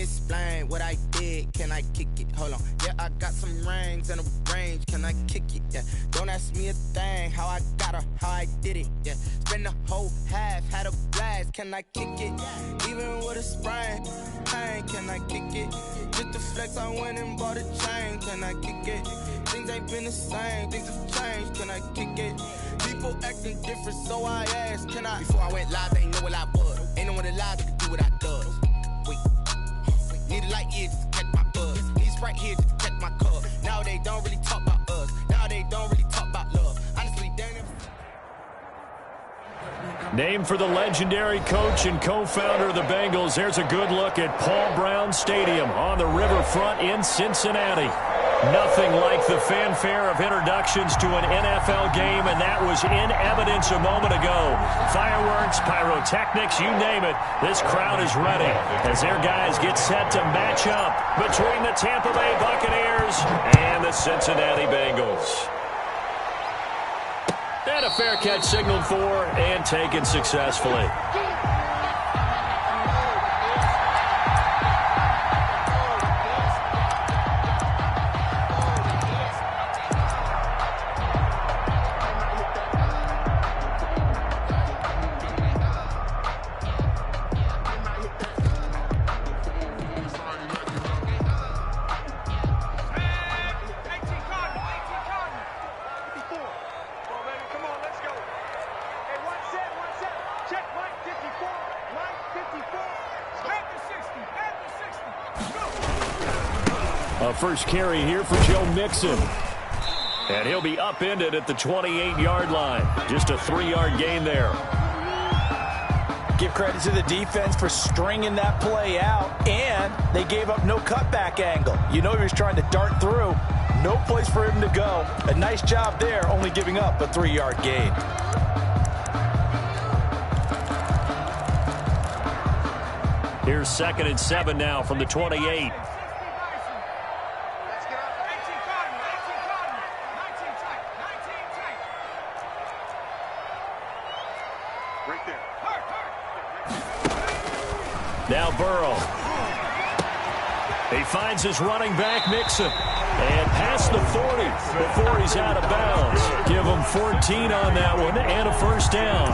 me explain what I did. Can I kick it? Hold on. Yeah, I got some rings and a range. Can I kick it? Yeah. Don't ask me a thing. How I got her, how I did it. Yeah. Spend the whole half, had a blast. Can I kick it? Even with a sprain. Pain, can I kick it? Just to flex, I went and bought a chain. Can I kick it? Things ain't been the same. Things have changed. Can I kick it? People acting different, so I asked, can I? Before I went live, they ain't know what I was. Ain't no one alive that could do what I does. Wait. Need a light year just to catch my buzz. Need a Sprite here just to catch my cup. Now they don't really talk about us. Now they don't really talk about love. Honestly, they never... Named for the legendary coach and co-founder of the Bengals, there's a good look at Paul Brown Stadium on the riverfront in Cincinnati. Nothing like the fanfare of introductions to an NFL game, and that was in evidence a moment ago. Fireworks, pyrotechnics, you name it. This crowd is ready as their guys get set to match up between the Tampa Bay Buccaneers and the Cincinnati Bengals. And a fair catch signaled for and taken successfully. First carry here for Joe Mixon. And he'll be upended at the 28-yard line. Just a 3-yard gain there. Give credit to the defense for stringing that play out, and they gave up no cutback angle. You know he was trying to dart through. No place for him to go. A nice job there, only giving up a 3-yard gain. Here's 2nd and 7 now from the 28. Now Burrow. He finds his running back, Mixon. And past the 40 before he's out of bounds. Give him 14 on that one and a first down.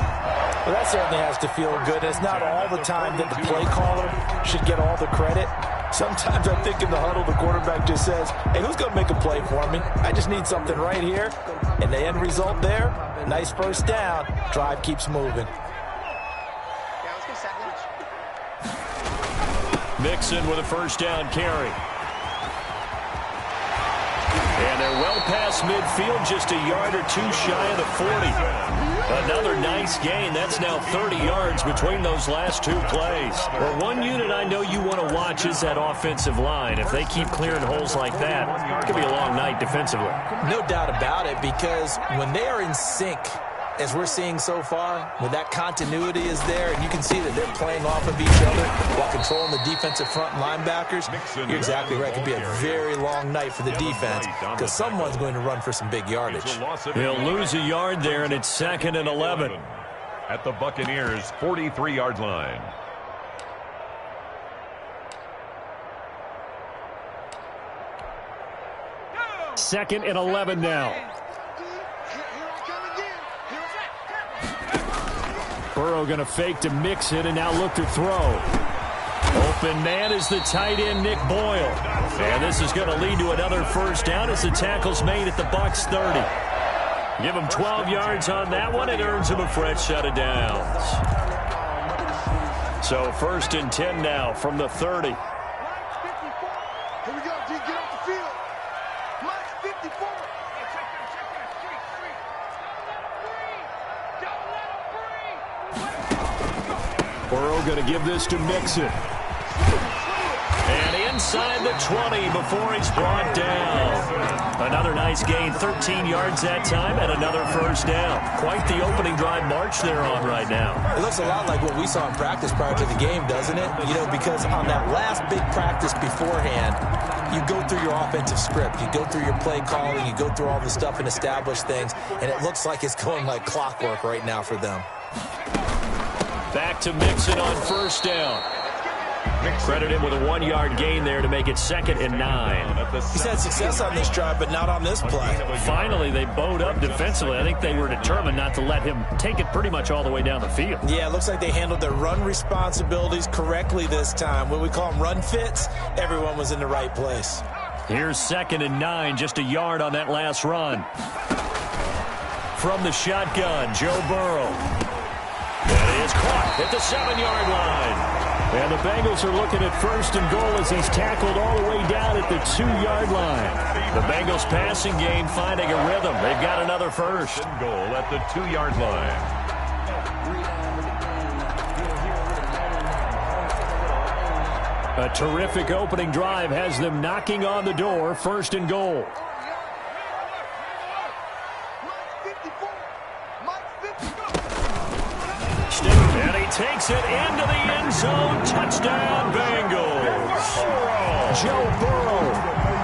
Well, that certainly has to feel good. It's not all the time that the play caller should get all the credit. Sometimes I think in the huddle, the quarterback just says, hey, who's going to make a play for me? I just need something right here. And the end result there, nice first down. Drive keeps moving. Mixon with a first down carry. And they're well past midfield, just a yard or two shy of the 40. Another nice gain. That's now 30 yards between those last two plays. Well, one unit I know you want to watch is that offensive line. If they keep clearing holes like that, it could be a long night defensively. No doubt about it, because when they are in sync, as we're seeing so far, when that continuity is there, and you can see that they're playing off of each other while controlling the defensive front linebackers, you're exactly right. It could be a very long night for the defense because someone's going to run for some big yardage. He'll lose a yard there, and it's 2nd and 11. At the Buccaneers' 43-yard line. Second and 11 now. Burrow going to fake to Mixon and now look to throw. Open man is the tight end, Nick Boyle. And this is going to lead to another first down as the tackle's made at the Bucs 30. Give him 12 yards on that one. It earns him a fresh set of downs. So 1st and 10 now from the 30. Here we go, D. Get off the field. Flex 54. Burrow going to give this to Mixon. And inside the 20 before he's brought down. Another nice gain, 13 yards that time, and another first down. Quite the opening drive march they're on right now. It looks a lot like what we saw in practice prior to the game, doesn't it? You know, because on that last big practice beforehand, you go through your offensive script. You go through your play calling. You go through all the stuff and establish things, and it looks like it's going like clockwork right now for them. Back to Mixon on first down. Credit him with a 1-yard gain there to make it 2nd and 9. He's had success on this drive, but not on this play. Finally, they bowed up defensively. I think they were determined not to let him take it pretty much all the way down the field. Yeah, it looks like they handled their run responsibilities correctly this time. When we call them run fits, everyone was in the right place. Here's 2nd and 9, just a yard on that last run. From the shotgun, Joe Burrow. That is caught at the 7-yard line. And the Bengals are looking at 1st and goal as he's tackled all the way down at the 2-yard line. The Bengals passing game finding a rhythm. They've got another 1st and goal at the 2-yard line. A terrific opening drive has them knocking on the door. 1st and goal. And he takes it into the end zone. Touchdown, Bengals. Joe Burrow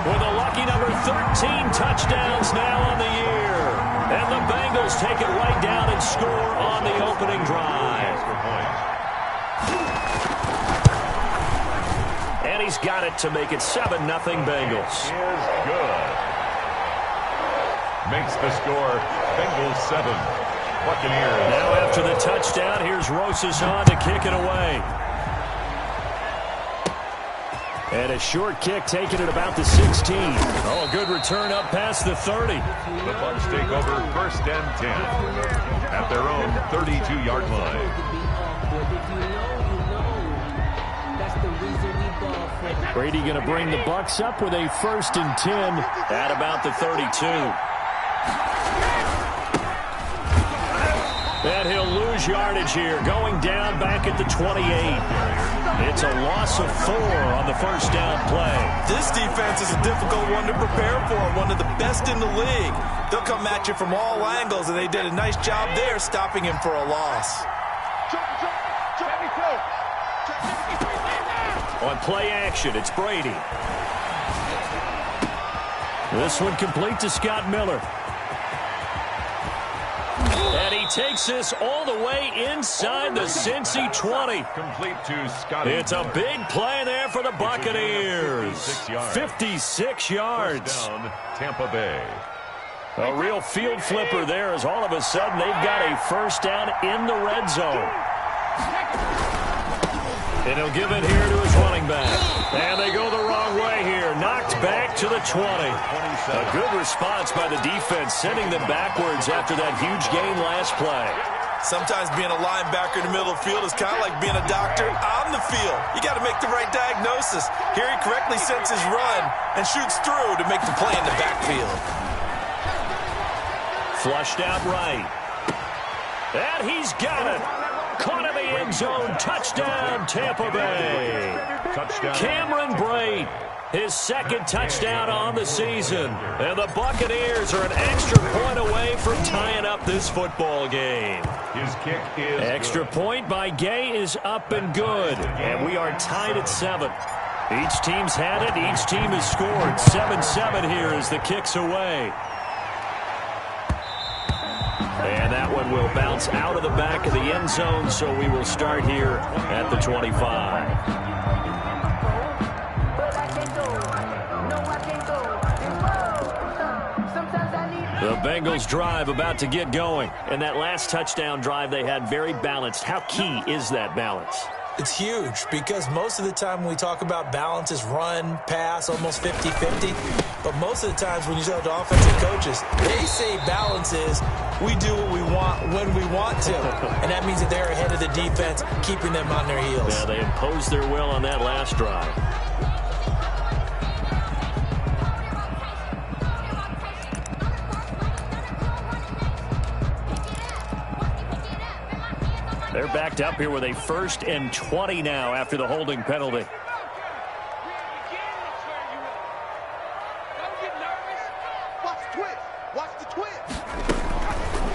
with a lucky number 13 touchdowns now on the year. And the Bengals take it right down and score on the opening drive. And he's got it to make it 7-0 Bengals. Is good. Makes the score Bengals 7. Buccaneers. Now after the touchdown, here's Rosas on to kick it away. And a short kick taken at about the 16. Oh, a good return up past the 30. The Bucs take over 1st and 10 at their own 32-yard line. Brady going to bring the Bucs up with a 1st and 10 at about the 32. And he'll lose yardage here, going down back at the 28. It's a loss of 4 on the 1st down play. This defense is a difficult one to prepare for, one of the best in the league. They'll come at you from all angles, and they did a nice job there stopping him for a loss. On play action, it's Brady. This one complete to Scott Miller. And he takes this all the way inside the Cincy 20. Complete to Scott. It's a big play there for the Buccaneers. 56 yards. Down, Tampa Bay. A real field flipper there as all of a sudden they've got a 1st down in the red zone. And he'll give it here to his running back. And they go the wrong way here. Knocked back to the 20. A good response by the defense, sending them backwards after that huge gain last play. Sometimes being a linebacker in the middle of the field is kind of like being a doctor on the field. You got to make the right diagnosis. Here he correctly sets his run and shoots through to make the play in the backfield. Flushed out right. And he's got it. Caught in the end zone. Touchdown, Tampa Bay. Touchdown. Cameron Brate, his 2nd touchdown on the season. And the Buccaneers are an extra point away from tying up this football game. His kick is Extra good. point by Gay is up and good. And we are tied at 7. Each team's had it. Each team has scored. 7-7 here as the kick's away. And that one will bounce out of the back of the end zone, so we will start here at the 25. The Bengals drive about to get going. And that last touchdown drive they had very balanced. How key is that balance? It's huge because most of the time when we talk about balance is run, pass, almost 50-50. But most of the times when you talk to offensive coaches, they say balance is we do what we want when we want to. And that means that they're ahead of the defense, keeping them on their heels. Yeah, they imposed their will on that last drive. They're backed up here with a 1st and 20 now after the holding penalty.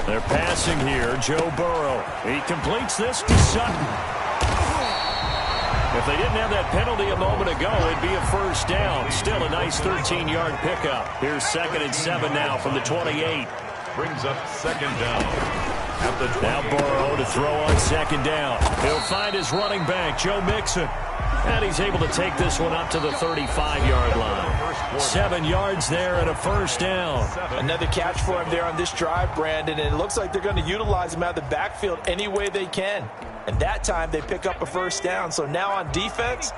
They're passing here. Joe Burrow. He completes this to Sutton. If they didn't have that penalty a moment ago, it'd be a 1st down. Still a nice 13-yard pickup. Here's 2nd and 7 now from the 28. Brings up 2nd down. Now Burrow to throw on 2nd down. He'll find his running back, Joe Mixon. And he's able to take this one up to the 35-yard line. 7 yards there and a first down. Another catch for him there on this drive, Brandon, and it looks like they're going to utilize him out of the backfield any way they can. And that time they pick up a first down. So now on defense,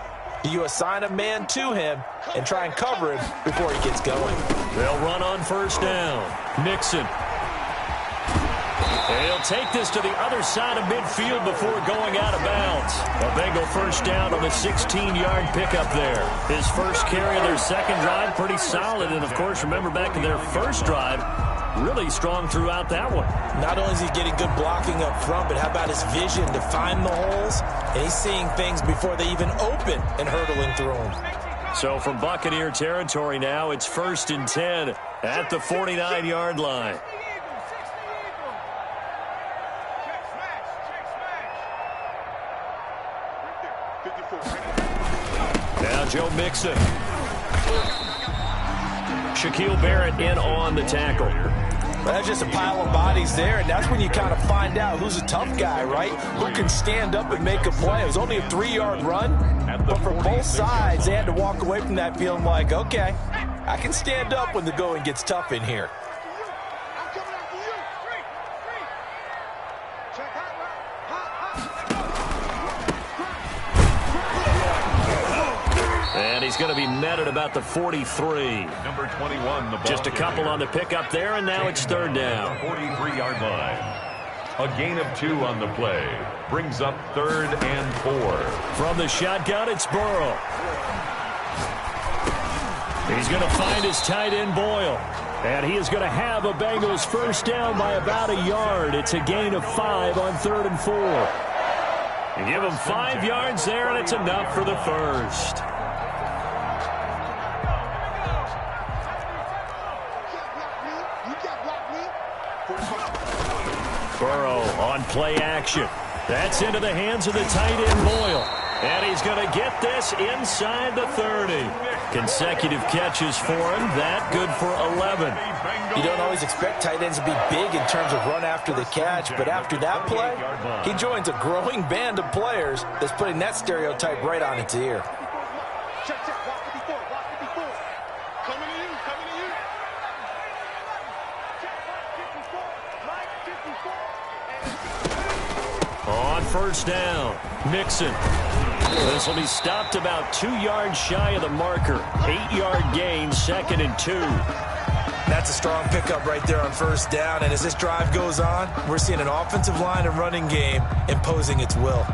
you assign a man to him and try and cover him before he gets going. They'll run on first down. Mixon. He'll take this to the other side of midfield before going out of bounds. A Bengal first down on the 16-yard pickup there. His first carry of their second drive, pretty solid. And, of course, remember back to their first drive, really strong throughout that one. Not only is he getting good blocking up front, but how about his vision to find the holes? And he's seeing things before they even open and hurdling through them. So from Buccaneer territory now, it's 1st and 10 at the 49-yard line. Now Joe Mixon. Shaquille Barrett in on the tackle. Well, that's just a pile of bodies there, and that's when you kind of find out who's a tough guy, right? Who can stand up and make a play. It was only a 3-yard run, but for both sides, they had to walk away from that feeling like, okay, I can stand up when the going gets tough in here. And he's going to be met at about the 43. Number 21, the ball Just a couple on the pickup there, and now it's 3rd down. 43-yard line. A gain of 2 on the play. Brings up 3rd and 4. From the shotgun, it's Burrow. He's going to find his tight end, Boyle. And he is going to have a Bengals first down by about a yard. It's a gain of 5 on 3rd and 4. You give him 5 yards there, and it's enough for the first. Burrow on play action. That's into the hands of the tight end, Boyle. And he's going to get this inside the 30. Consecutive catches for him. That good for 11. You don't always expect tight ends to be big in terms of run after the catch, but after that play, he joins a growing band of players that's putting that stereotype right on its ear. On first down, Mixon. This will be stopped about 2 yards shy of the marker. 8-yard gain, 2nd and 2. That's a strong pickup right there on first down. And as this drive goes on, we're seeing an offensive line and running game imposing its will.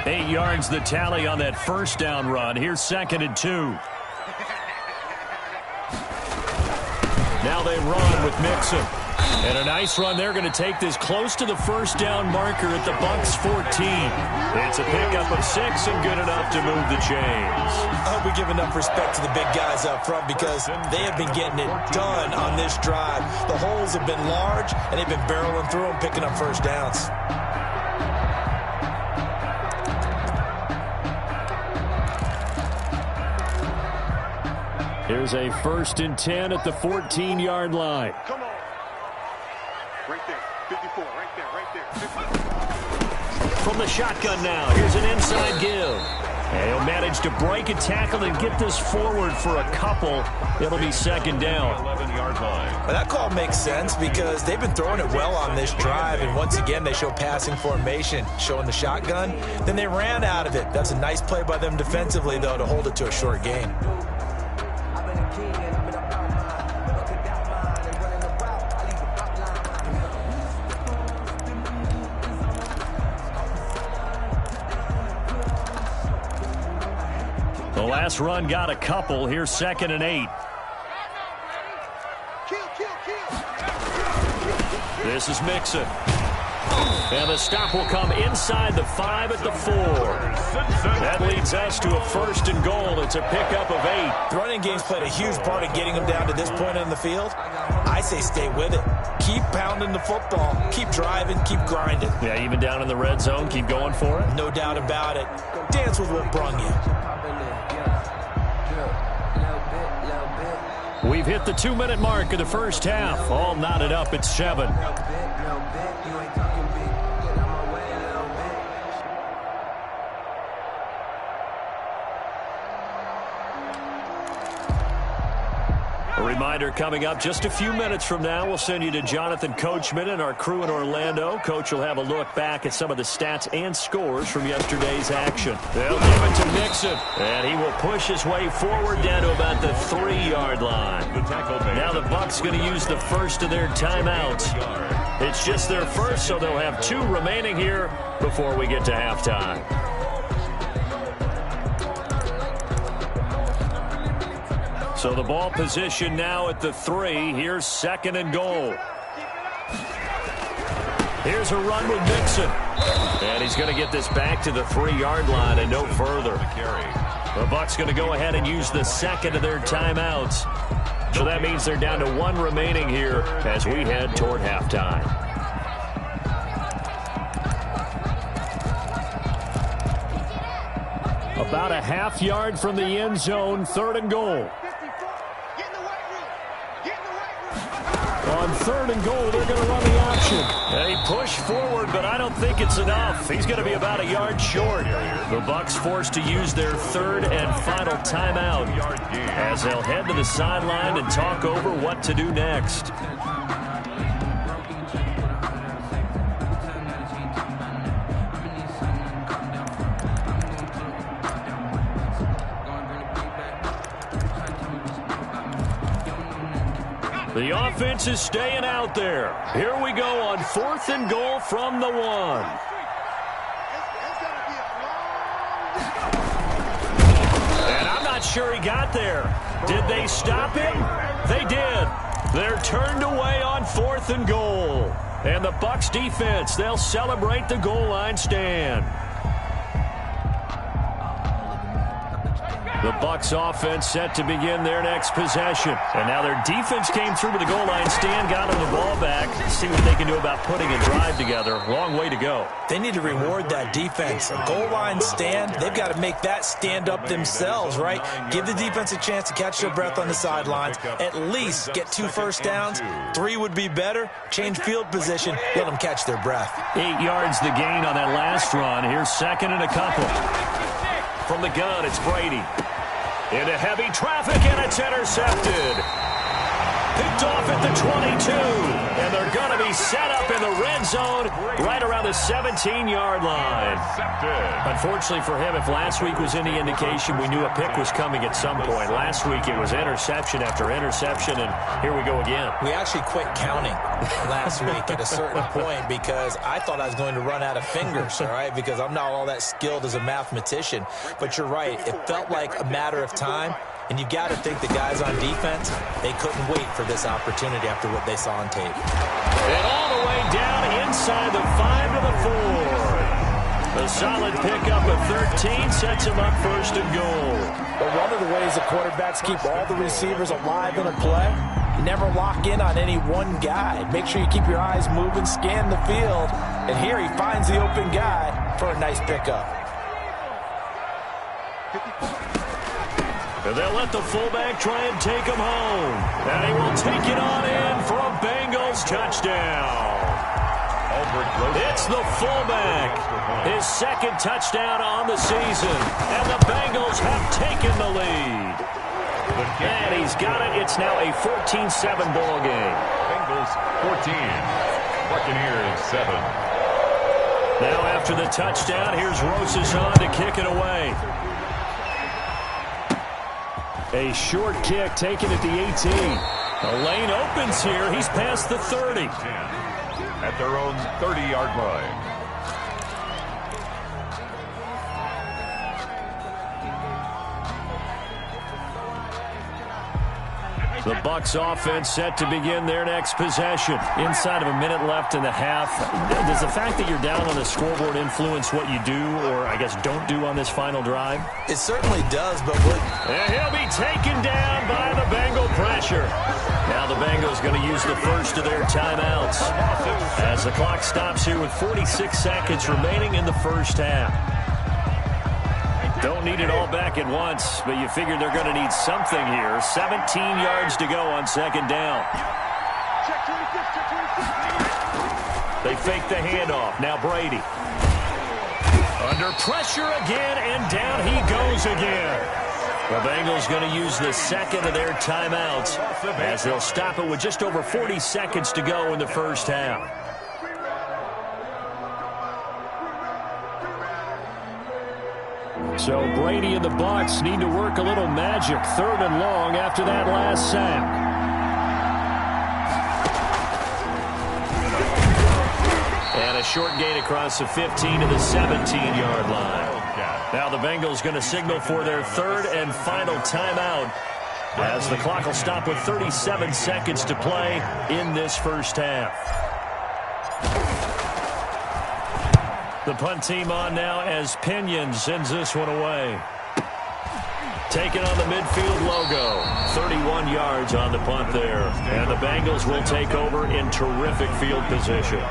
8 yards the tally on that first down run. Here's 2nd and 2. Now they run with Mixon. And a nice run. They're going to take this close to the first down marker at the Bucs 14. It's a pickup of 6 and good enough to move the chains. I hope we give enough respect to the big guys up front because they have been getting it done on this drive. The holes have been large, and they've been barreling through them, picking up first downs. Here's a 1st and 10 at the 14-yard line. Come on. Right there. 54. Right there. 50. From the shotgun now, here's an inside give. And he'll manage to break a tackle and get this forward for a couple. It'll be 2nd down. 11-yard line. Well, that call makes sense because they've been throwing it well on this drive, and once again they show passing formation, showing the shotgun. Then they ran out of it. That's a nice play by them defensively, though, to hold it to a short gain. The last run got a couple. Here's 2nd and 8. This is Mixon. And the stop will come inside the 5 at the 4. That leads us to a 1st and goal. It's a pickup of 8. The running game's played a huge part in getting them down to this point on the field. I say stay with it. Keep pounding the football. Keep driving. Keep grinding. Yeah, even down in the red zone, keep going for it. No doubt about it. Dance with what brung you. We've hit the 2-minute mark of the first half. All knotted up at 7. Reminder coming up just a few minutes from now. We'll send you to Jonathan Coachman and our crew in Orlando. Coach will have a look back at some of the stats and scores from yesterday's action. They'll give it to Mixon, and he will push his way forward down to about the 3-yard line. Now the Bucs going to use the first of their timeouts. It's just their first, so they'll have 2 remaining here before we get to halftime. So the ball position now at the 3. Here's 2nd and goal. Here's a run with Mixon. And he's going to get this back to the 3-yard line and no further. The Bucs going to go ahead and use the second of their timeouts. So that means they're down to 1 remaining here as we head toward halftime. About a half-yard from the end zone, 3rd and goal. On 3rd and goal, they're going to run the option. And he pushed forward, but I don't think it's enough. He's going to be about a yard short. The Bucs forced to use their 3rd and final timeout as they'll head to the sideline and talk over what to do next. The offense is staying out there. Here we go on 4th and goal from the 1. And I'm not sure he got there. Did they stop him? They did. They're turned away on 4th and goal. And the Bucs defense, they'll celebrate the goal line stand. The Bucs offense set to begin their next possession. And now their defense came through with the goal line stand, got them the ball back. See what they can do about putting a drive together. Long way to go. They need to reward that defense. A goal line stand, they've got to make that stand up themselves, right? Give the defense a chance to catch their breath on the sidelines. At least get 2 first downs. 3 would be better. Change field position. Let them catch their breath. 8 yards the gain on that last run. Here's 2nd and a couple. From the gun, it's Brady. Into heavy traffic, and it's intercepted. Picked off at the 22. And they're going to be set up in the red zone right around the 17-yard line. Unfortunately for him, if last week was any indication, we knew a pick was coming at some point. Last week it was interception after interception, and here we go again. We actually quit counting last week at a certain point because I thought I was going to run out of fingers, all right, because I'm not all that skilled as a mathematician. But you're right. It felt like a matter of time. And you got to think the guys on defense, they couldn't wait for this opportunity after what they saw on tape. And all the way down inside the 5 to the 4. A solid pickup of 13 sets him up 1st and goal. But one of the ways the quarterbacks keep all the receivers alive in a play, you never lock in on any one guy. Make sure you keep your eyes moving, scan the field. And here he finds the open guy for a nice pickup. And they'll let the fullback try and take him home. And he will take it on in for a Bengals touchdown. It's the fullback. His 2nd touchdown on the season. And the Bengals have taken the lead. And he's got it. It's now a 14-7 ball game. Bengals 14. Buccaneers 7. Now after the touchdown, here's Roseson to kick it away. A short kick taken at the 18. The lane opens here. He's past the 30. At their own 30-yard line. The Bucs offense set to begin their next possession. Inside of a minute left in the half. Does the fact that you're down on the scoreboard influence what you do, or I guess don't do on this final drive? It certainly does, but and he'll be taken down by the Bengal pressure. Now the Bengals going to use the first of their timeouts as the clock stops here with 46 seconds remaining in the first half. Don't need it all back at once, but you figure they're going to need something here. 17 yards to go on 2nd down. They fake the handoff. Now Brady. Under pressure again, and down he goes again. The Bengals going to use the second of their timeouts as they'll stop it with just over 40 seconds to go in the first half. So Brady and the Bucs need to work a little magic. 3rd and long after that last sack. And a short gain across the 15 to the 17-yard line. Now the Bengals going to signal for their 3rd and final timeout as the clock will stop with 37 seconds to play in this first half. The punt team on now as Pinion sends this one away. Taking on the midfield logo. 31 yards on the punt there. And the Bengals will take over in terrific field position.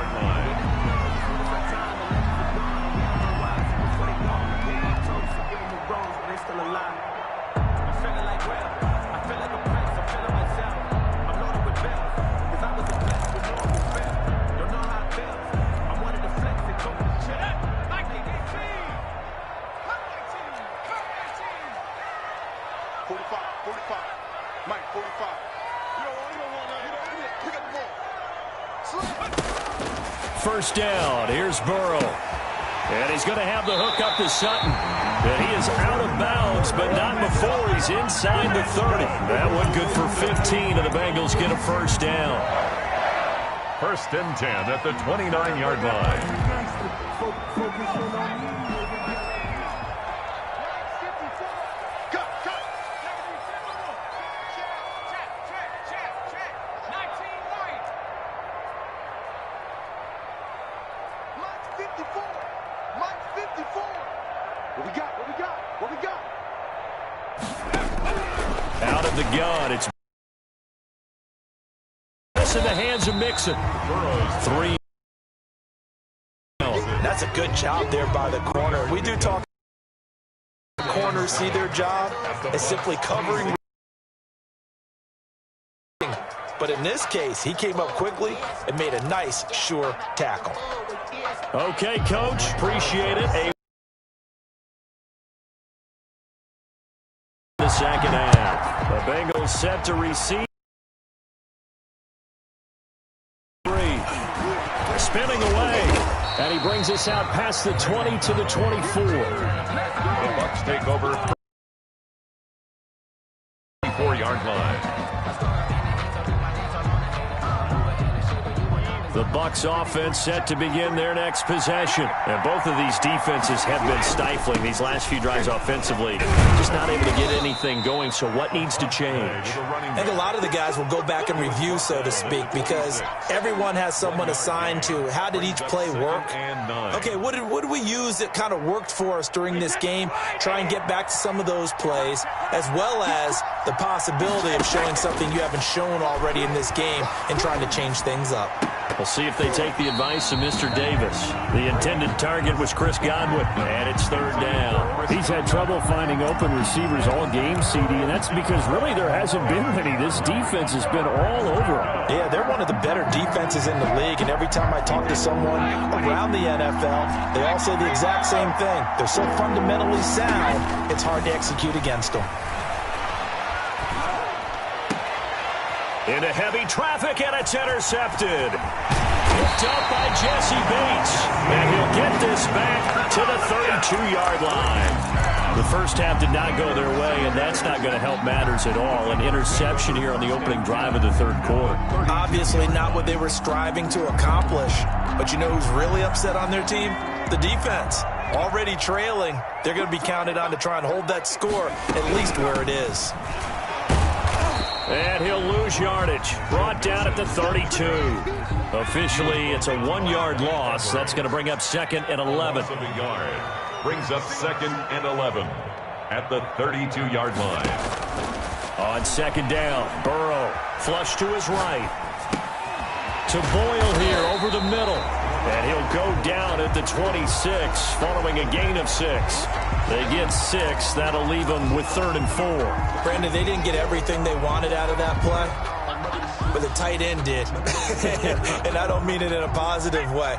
First down. Here's Burrow. And he's going to have the hook up to Sutton. And he is out of bounds, but not before he's inside the 30. That one good for 15, and the Bengals get a first down. 1st and 10 at the 29-yard line. Out of the gun, it's in the hands of Mixon. 3. That's a good job there by the corner. We do talk corners see their job as simply covering. But in this case, he came up quickly and made a nice, sure tackle. Okay, Coach. Appreciate it. The second half. The Bengals set to receive. 3. Spinning away. And he brings us out past the 20 to the 24. The Bucs take over 24-yard line. The Bucs offense set to begin their next possession. And both of these defenses have been stifling these last few drives offensively. Just not able to get anything going, so what needs to change? I think a lot of the guys will go back and review, so to speak, because everyone has someone assigned to how did each play work. Okay, what did we use that kind of worked for us during this game? Try and get back to some of those plays, as well as the possibility of showing something you haven't shown already in this game and trying to change things up. We'll see if they take the advice of Mr. Davis. The intended target was Chris Godwin, and it's 3rd down. He's had trouble finding open receivers all game, CD, and that's because really there hasn't been many. This defense has been all over him. Yeah, they're one of the better defenses in the league, and every time I talk to someone around the NFL, they all say the exact same thing. They're so fundamentally sound, it's hard to execute against them. Into heavy traffic, and it's intercepted. Picked up by Jesse Bates. And he'll get this back to the 32-yard line. The first half did not go their way, and that's not going to help matters at all. An interception here on the opening drive of the 3rd quarter. Obviously not what they were striving to accomplish. But you know who's really upset on their team? The defense. Already trailing. They're going to be counted on to try and hold that score at least where it is. And he'll lose yardage. Brought down at the 32. Officially, it's a 1-yard loss. That's going to bring up 2nd and 11. Brings up 2nd and 11 at the 32-yard line. On 2nd down, Burrow flush to his right. To Boyle here over the middle. And he'll go down at the 26 following a gain of 6. They get 6. That'll leave them with 3rd and 4. Brandon, they didn't get everything they wanted out of that play, but the tight end did. And I don't mean it in a positive way.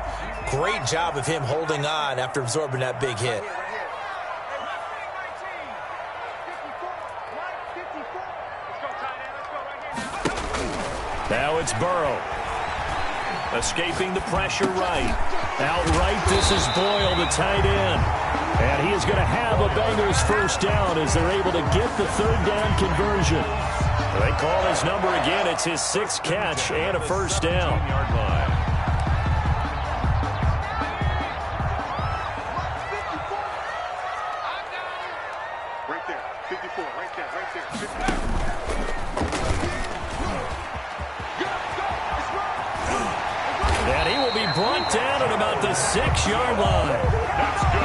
Great job of him holding on after absorbing that big hit. Now it's Burrow. Escaping the pressure right. Outright, this is Boyle, the tight end. And he is going to have a Bengals first down as they're able to get the third down conversion. They call his number again. It's his 6th catch and a first down. Right there, 54, right there, right there. 54. And he will be brought down at about the 6-yard line.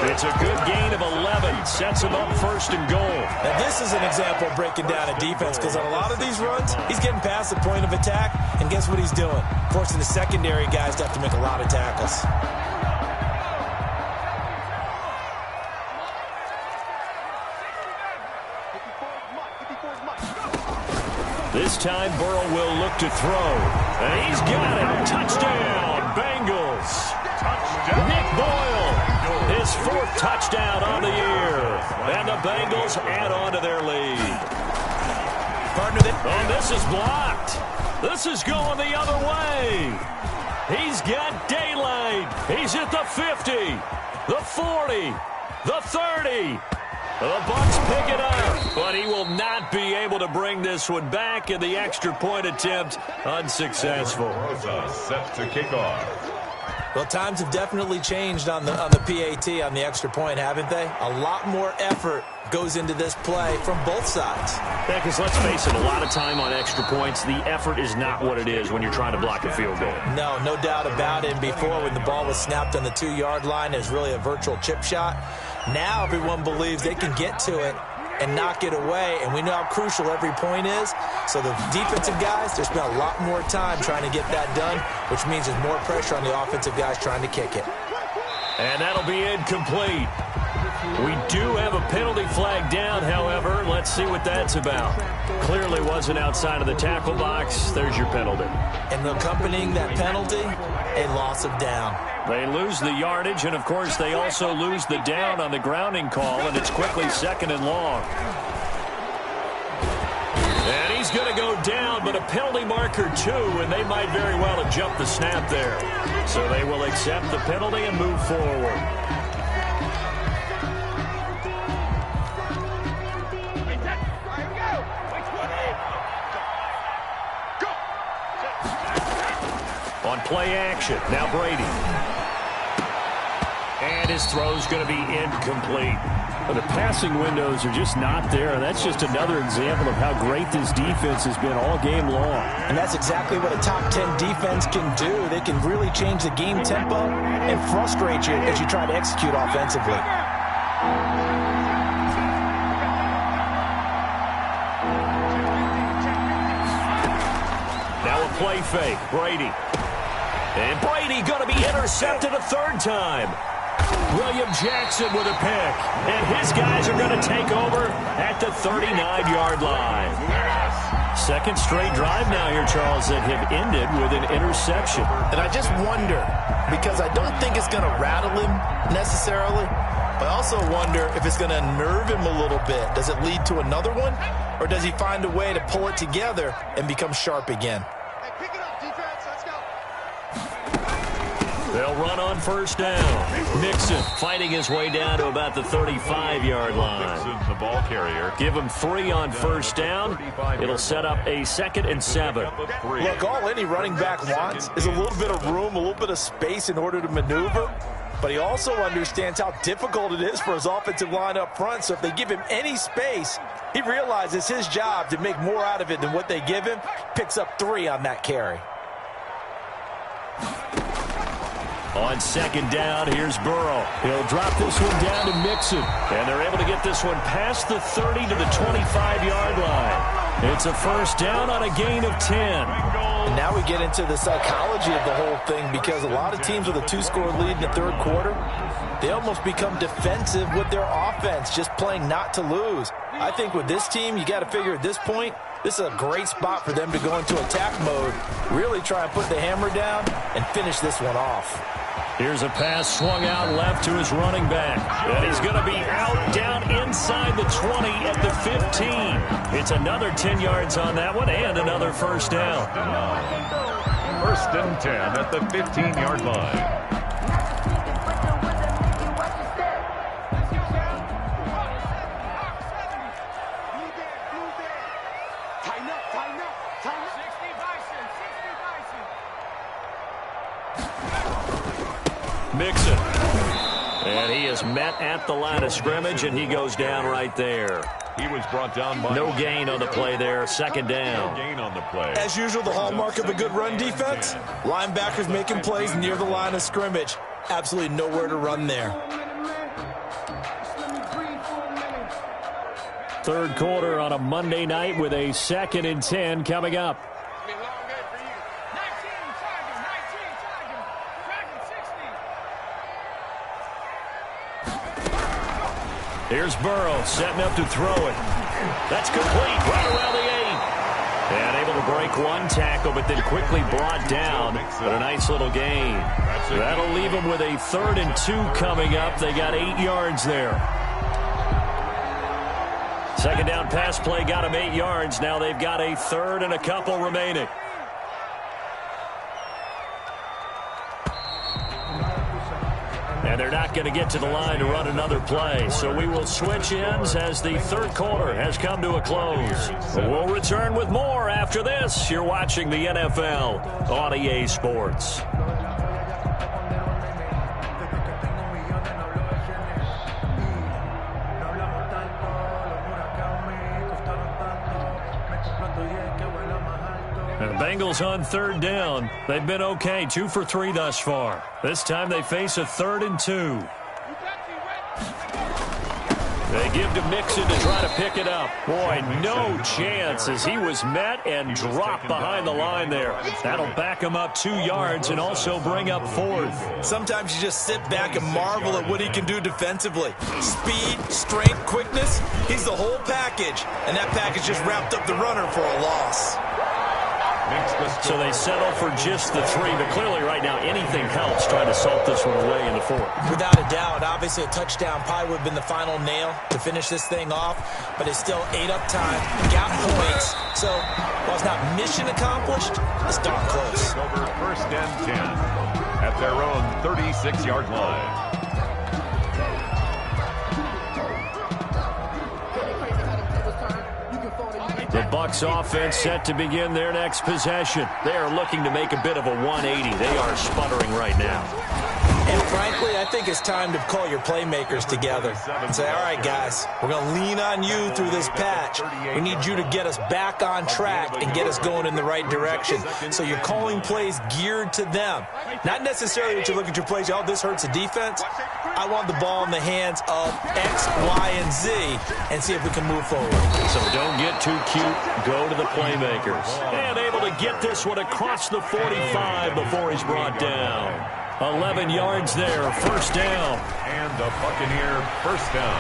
It's a good gain of 11. Sets him up first and goal. Now, this is an example of breaking down a defense because on a lot of these runs, he's getting past the point of attack, and guess what he's doing? Forcing the secondary guys to have to make a lot of tackles. This time, Burrow will look to throw. And he's got it. Touchdown, Bengals. Nick Boyle, his 4th touchdown on the year. And the Bengals add on to their lead. Oh, this is blocked. This is going the other way. He's got daylight. He's at the 50, the 40, the 30. The Bucs pick it up, but he will not be able to bring this one back, and the extra point attempt unsuccessful. Set to kick off. Well, times have definitely changed on the PAT, on the extra point, haven't they? A lot more effort goes into this play from both sides. Yeah, because let's face it, a lot of time on extra points, the effort is not what it is when you're trying to block a field goal. No doubt about it. And before, when the ball was snapped on the 2-yard line, it was really a virtual chip shot. Now everyone believes they can get to it and knock it away, and we know how crucial every point is. So the defensive guys, they spend a lot more time trying to get that done, which means there's more pressure on the offensive guys trying to kick it. And that'll be incomplete. We do have a penalty flag down, however. Let's see what that's about. Clearly wasn't outside of the tackle box. There's your penalty. And accompanying that penalty, a loss of down. They lose the yardage, and, of course, they also lose the down on the grounding call, and it's quickly 2nd and long. And he's going to go down, but a penalty marker, too, and they might very well have jumped the snap there. So they will accept the penalty and move forward. On play action, now Brady. And his throw's going to be incomplete. Well, the passing windows are just not there, and that's just another example of how great this defense has been all game long. And that's exactly what a top 10 defense can do. They can really change the game tempo and frustrate you as you try to execute offensively. Now a play fake, Brady. And Brady going to be intercepted a 3rd time. William Jackson with a pick. And his guys are going to take over at the 39-yard line. 2nd straight drive now here, Charles, that have ended with an interception. And I just wonder, because I don't think it's going to rattle him necessarily, but I also wonder if it's going to unnerve him a little bit. Does it lead to another one? Or does he find a way to pull it together and become sharp again? Hey, pick it up, defense. Let's go. They'll run on first down. Mixon fighting his way down to about the 35-yard line. Mixon's the ball carrier. Give him 3 on first down. It'll set up a 2nd and 7. Look, all any running back wants is a little bit of room, a little bit of space in order to maneuver. But he also understands how difficult it is for his offensive line up front. So if they give him any space, he realizes his job to make more out of it than what they give him. Picks up 3 on that carry. On 2nd down, here's Burrow. He'll drop this one down to Mixon. And they're able to get this one past the 30 to the 25-yard line. It's a first down on a gain of 10. And now we get into the psychology of the whole thing, because a lot of teams with a 2-score lead in the 3rd quarter, they almost become defensive with their offense, just playing not to lose. I think with this team, you got to figure at this point, this is a great spot for them to go into attack mode, really try and put the hammer down and finish this one off. Here's a pass swung out left to his running back. And he's going to be out down inside the 20 at the 15. It's another 10 yards on that one and another first down. First and 10 at the 15-yard line. Mixon. And he is met at the line of scrimmage, and he goes down right there. He was brought down by no gain on the play there. Second down. No gain on the play. As usual, the hallmark of a good run defense, linebackers making plays near the line of scrimmage. Absolutely nowhere to run there. Third quarter on a Monday night with a 2nd and 10 coming up. Here's Burrow setting up to throw it. That's complete right around the 8. And able to break one tackle, but then quickly brought down. But a nice little gain. That'll leave them with a 3rd and 2 coming up. They got 8 yards there. Second down pass play got them 8 yards. Now they've got a 3rd and a couple remaining. And they're not going to get to the line to run another play. So we will switch ends as the third quarter has come to a close. We'll return with more after this. You're watching the NFL on EA Sports. And the Bengals on 3rd down. They've been okay, 2 for 3 thus far. This time they face a 3rd and 2. They give to Mixon to try to pick it up. Boy, no chance as he was met and dropped behind the line there. That'll back him up 2 yards and also bring up 4th. Sometimes you just sit back and marvel at what he can do defensively. Speed, strength, quickness. He's the whole package. And that package just wrapped up the runner for a loss. So they settle for just the 3, but clearly right now anything helps trying to salt this one away in the 4th. Without a doubt, obviously a touchdown probably would have been the final nail to finish this thing off, but it's still 8 up time, got points. So while it's not mission accomplished, it's darn close. Over 1st and 10 at their own 36-yard line. The Bucs offense set to begin their next possession. They are looking to make a bit of a 180. They are sputtering right now. And frankly, I think it's time to call your playmakers together and say, all right, guys, we're going to lean on you through this patch. We need you to get us back on track and get us going in the right direction. So you're calling plays geared to them. Not necessarily that you look at your plays, oh, this hurts the defense. I want the ball in the hands of X, Y, and Z and see if we can move forward. So don't get too cute. Go to the playmakers. And able to get this one across the 45 before he's brought down. 11 yards there, 1st down. And the Buccaneer 1st down.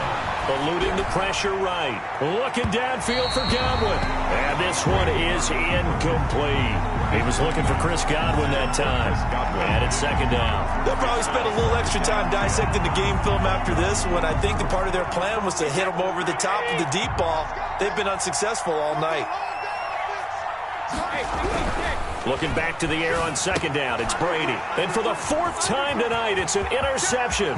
Eluding the pressure right. Looking downfield for Godwin. And this one is incomplete. He was looking for Chris Godwin that time. And it's 2nd down. They'll probably spend a little extra time dissecting the game film after this when I think the part of their plan was to hit them over the top of the deep ball. They've been unsuccessful all night. Looking back to the air on 2nd down, it's Brady. And for the 4th time tonight, it's an interception.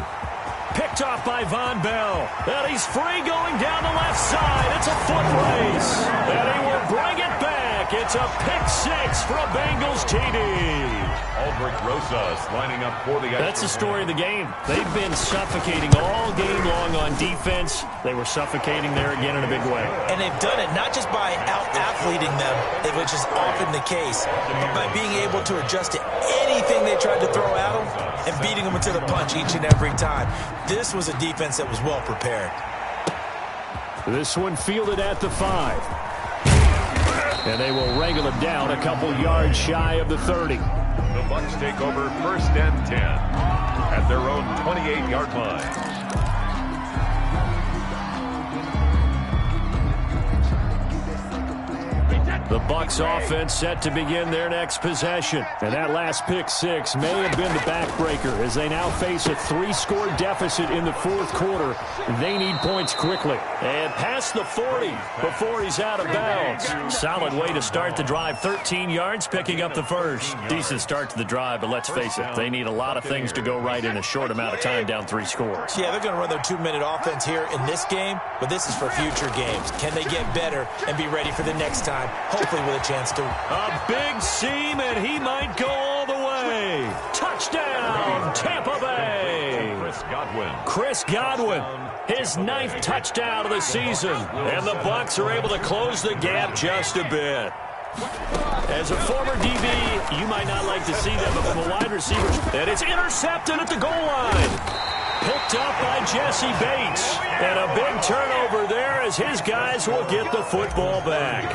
Picked off by Von Bell. And he's free going down the left side. It's a foot race. And he will bring it back. It's a pick-6 for a Bengals TD. Aldrich Rosas lining up for the... That's the story of the game. They've been suffocating all game long on defense. They were suffocating there again in a big way. And they've done it not just by out-athleting them, which is often the case, but by being able to adjust to anything they tried to throw at them and beating them into the punch each and every time. This was a defense that was well prepared. This one fielded at the 5. And they will wrangle it down a couple yards shy of the 30. The Bucs take over 1st and 10 at their own 28-yard line. The Bucs offense set to begin their next possession. And that last pick six may have been the backbreaker as they now face a 3-score deficit in the fourth quarter. They need points quickly. And past the 40 before he's out of bounds. Solid way to start the drive. 13 yards, picking up the first. Decent start to the drive, but let's face it, they need a lot of things to go right in a short amount of time down 3 scores. Yeah, they're going to run their 2-minute offense here in this game, but this is for future games. Can they get better and be ready for the next time? Hopefully with a chance to. A big seam, and he might go all the way. Touchdown, Tampa Bay. Chris Godwin, his 9th touchdown of the season. And the Bucs are able to close the gap just a bit. As a former DB, you might not like to see that, but from a wide receiver, and it's intercepted at the goal line. Picked up by Jesse Bates. And a big turnover there as his guys will get the football back.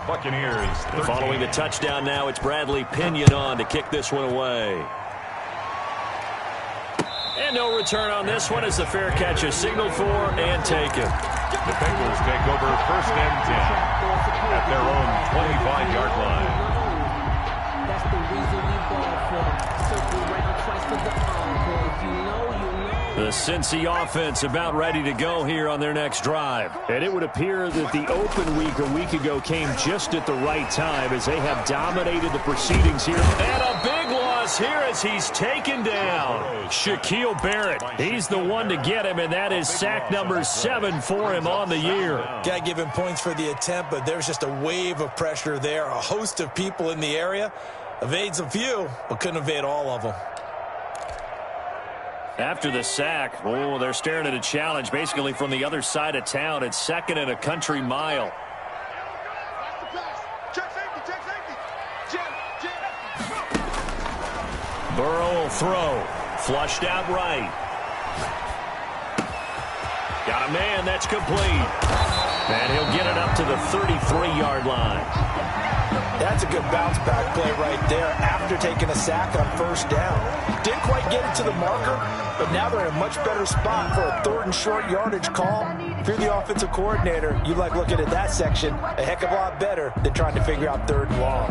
Buccaneers. Following the touchdown now, it's Bradley Pinion on to kick this one away. And no return on this one as the fair catch is signaled for and taken. The Bengals take over 1st and 10 at their own 25-yard line. That's the reason we ball for. Circle right twice for the encore. You know. The Cincy offense about ready to go here on their next drive. And it would appear that the open week a week ago came just at the right time as they have dominated the proceedings here. And a big loss here as he's taken down. Shaquille Barrett, he's the one to get him, and that is sack number 7 for him on the year. Got to give him points for the attempt, but there's just a wave of pressure there. A host of people in the area. Evades a few, but couldn't evade all of them. After the sack, they're staring at a challenge basically from the other side of town. It's 2nd and a country mile. Burrow will throw. Flushed out right. Got a man, that's complete. And he'll get it up to the 33-yard line. That's a good bounce-back play right there after taking a sack on 1st down. Didn't quite get it to the marker, but now they're in a much better spot for a 3rd and short yardage call. If you're the offensive coordinator, you like looking at that section a heck of a lot better than trying to figure out 3rd and long.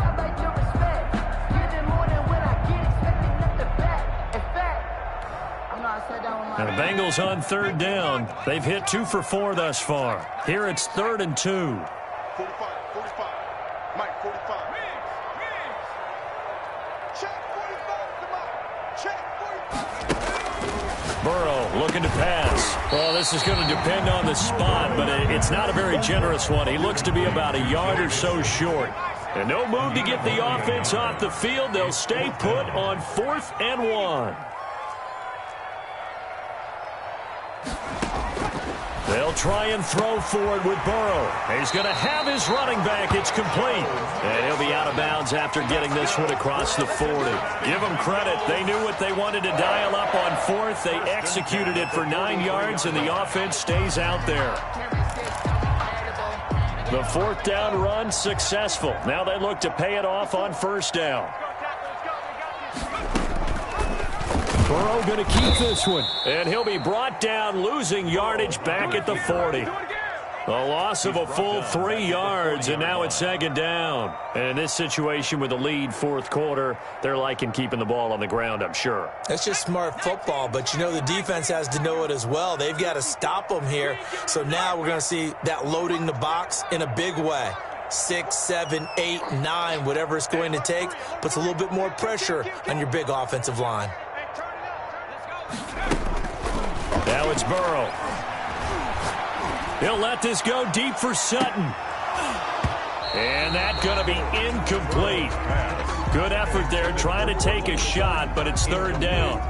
And the Bengals on 3rd down. They've hit 2 for 4 thus far. Here it's 3rd and 2. 45. Mike, 45. Check 45. Check 45. Burrow looking to pass. Well, this is going to depend on the spot, but it's not a very generous one. He looks to be about a yard or so short. And no move to get the offense off the field. They'll stay put on 4th and 1. They'll try and throw forward with Burrow. He's going to have his running back. It's complete. And he'll be out of bounds after getting this one across the 40. Give them credit. They knew what they wanted to dial up on 4th. They executed it for 9 yards, and the offense stays out there. The 4th down run successful. Now they look to pay it off on 1st down. Burrow going to keep this one. And he'll be brought down, losing yardage back at the 40. A loss of a full 3 yards, and now it's 2nd down. And in this situation with the lead 4th quarter, they're liking keeping the ball on the ground, I'm sure. That's just smart football, but you know the defense has to know it as well. They've got to stop them here. So now we're going to see that loading the box in a big way. 6, 7, 8, 9, whatever it's going to take, puts a little bit more pressure on your big offensive line. Now it's Burrow. He'll let this go deep for Sutton. And that's going to be incomplete. Good effort there trying to take a shot, but it's 3rd down.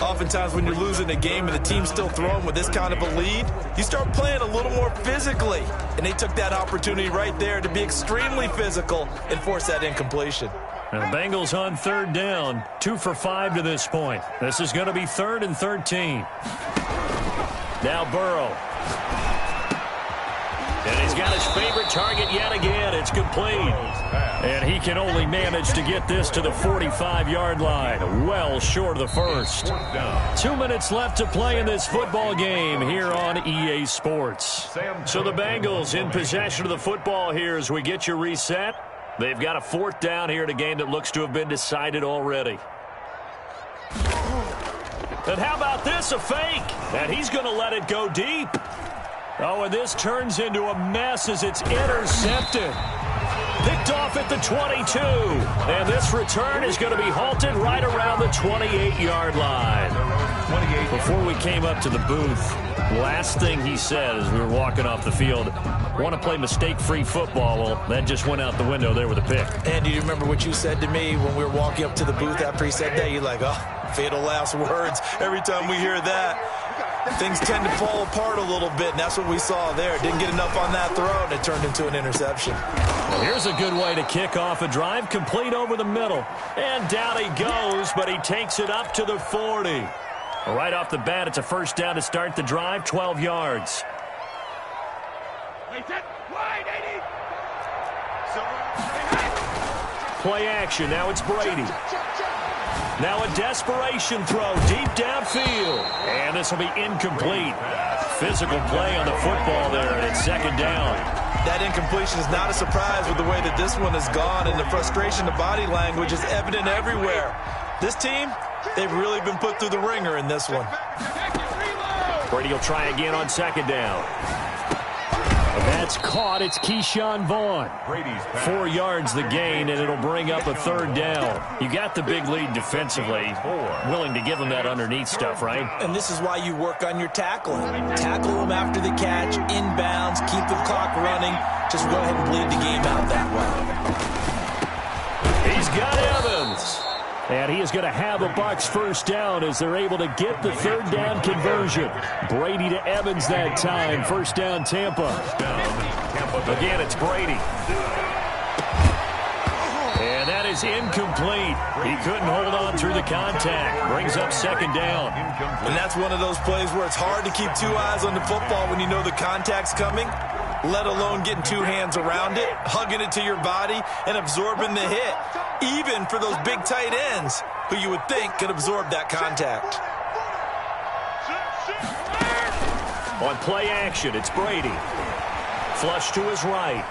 Oftentimes when you're losing a game and the team's still throwing with this kind of a lead, you start playing a little more physically. And they took that opportunity right there to be extremely physical and force that incompletion. And the Bengals on 3rd down, 2 for 5 to this point. This is going to be 3rd and 13. Now Burrow. And he's got his favorite target yet again. It's complete. And he can only manage to get this to the 45-yard line. Well short of the 1st. 2 minutes left to play in this football game here on EA Sports. So the Bengals in possession of the football here as we get you reset. They've got a fourth down here in a game that looks to have been decided already. And how about this, a fake? And he's going to let it go deep. Oh, and this turns into a mess as it's intercepted. Picked off at the 22. And this return is going to be halted right around the 28-yard line. Before we came up to the booth, last thing he said as we were walking off the field, want to play mistake-free football. Well, that just went out the window there with a pick. And do you remember what you said to me when we were walking up to the booth after he said that? You're like, oh, fatal last words. Every time we hear that, things tend to fall apart a little bit, and that's what we saw there. Didn't get enough on that throw, and it turned into an interception. Well, here's a good way to kick off a drive, complete over the middle. And down he goes, but he takes it up to the 40. Right off the bat, it's a first down to start the drive, 12 yards. Play action, now it's Brady. Now a desperation throw deep downfield. And this will be incomplete. Physical play on the football there, and it's second down. That incompletion is not a surprise with the way that this one has gone, and the frustration of body language is evident everywhere. This team, they've really been put through the ringer in this one. Brady will try again on second down. That's caught. It's Keyshawn Vaughn. 4 yards the gain, and it'll bring up a third down. You got the big lead defensively. Willing to give them that underneath stuff, right? And this is why you work on your tackling. Tackle them after the catch, inbounds, keep the clock running. Just go ahead and bleed the game out that way. He's got Evans. And he is going to have a Bucs first down as they're able to get the third down conversion. Brady to Evans that time. First down, Tampa. Again, it's Brady. And that is incomplete. He couldn't hold on through the contact. Brings up second down. And that's one of those plays where it's hard to keep 2 eyes on the football when you know the contact's coming, let alone getting 2 hands around it, hugging it to your body, and absorbing the hit. Even for those big tight ends who you would think could absorb that contact. On play action, it's Brady. Flush to his right.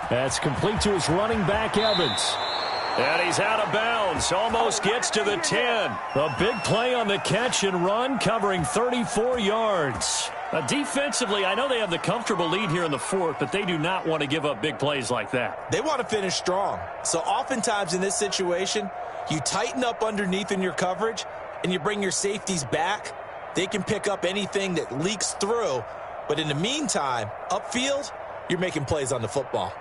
That's complete to his running back, Evans. And he's out of bounds. Almost gets to the 10. A big play on the catch and run, covering 34 yards. Defensively, I know they have the comfortable lead here in the fourth, but they do not want to give up big plays like that. They want to finish strong. So oftentimes in this situation, you tighten up underneath in your coverage, and you bring your safeties back. They can pick up anything that leaks through. But in the meantime, upfield, you're making plays on the football.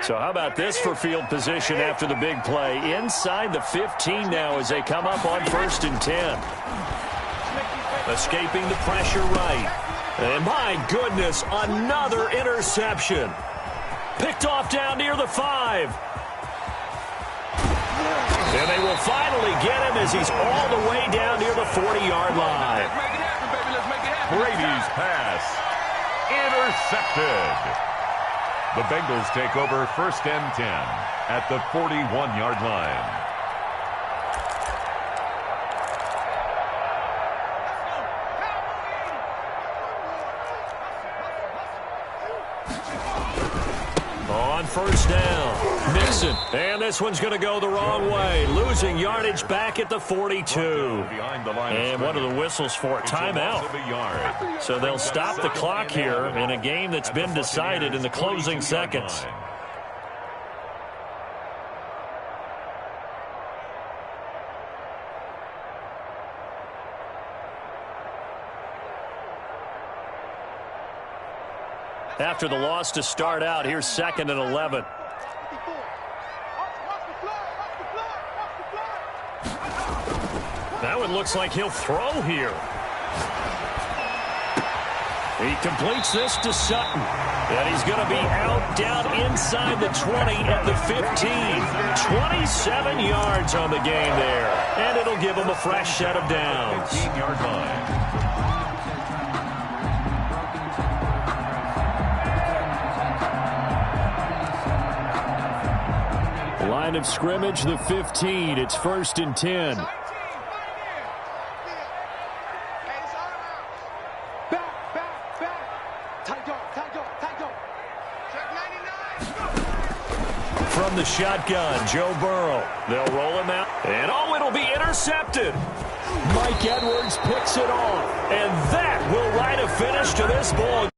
So how about this for field position after the big play? Inside the 15 now as they come up on 1st and 10. Escaping the pressure right. And my goodness, another interception. Picked off down near the 5. And they will finally get him as he's all the way down near the 40-yard line. Brady's pass intercepted. The Bengals take over 1st and 10 at the 41-yard line. On 1st down, Mixon. And this one's going to go the wrong way. Losing yardage back at the 42. And what are the whistles for? Timeout. So they'll stop the clock here in a game that's been decided in the closing seconds. After the loss to start out, here's 2nd and 11. That one looks like he'll throw here. He completes this to Sutton. And he's going to be out down inside the 20 at the 15. 27 yards on the game there. And it'll give him a fresh set of downs. 15-yard line. Line of scrimmage, the 15. It's 1st and 10. From the shotgun, Joe Burrow. They'll roll him out. And it'll be intercepted. Mike Edwards picks it off. And that will write a finish to this ball.